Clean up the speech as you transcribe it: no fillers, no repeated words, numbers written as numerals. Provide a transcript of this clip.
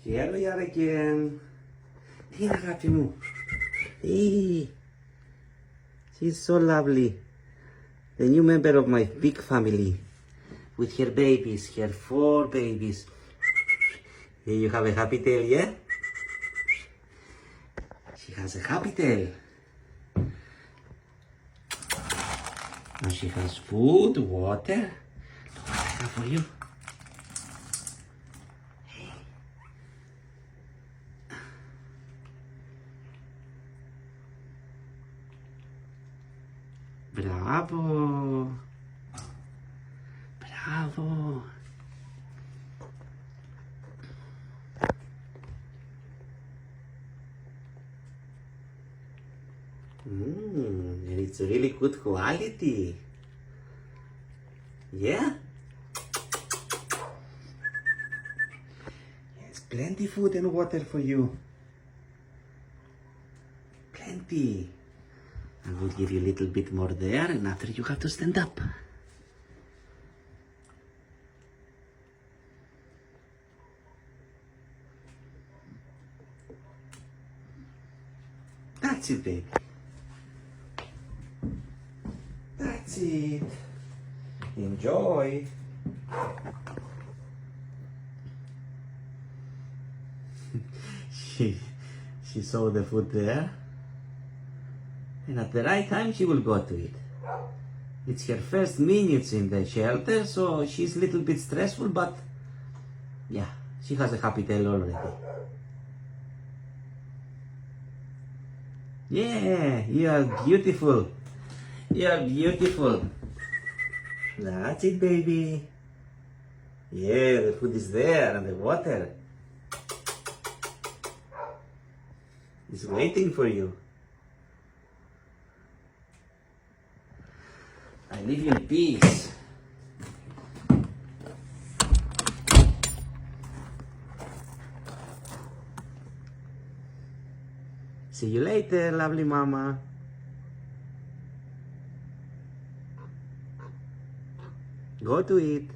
Here we are again. Hey, αγάπη μου. Hey. She's so lovely. The new member of my big family. With her babies, her 4 babies. Here you have a happy tail, yeah? She has a happy tail. Now she has food, water. Look what I have for you. Bravo! Bravo! And it's really good quality. Yeah? Yes, plenty food and water for you. Plenty. I will give you a little bit more there, and after you have to stand up. That's it, baby. That's it. Enjoy. she saw the food there. And at the right time, she will go to it. It's her first minutes in the shelter, so she's a little bit stressful, but yeah, she has a happy tail already. Yeah, you are beautiful. You are beautiful. That's it, baby. Yeah, the food is there and the water is waiting for you. I leave you in peace. See you later, lovely mama. Go to it.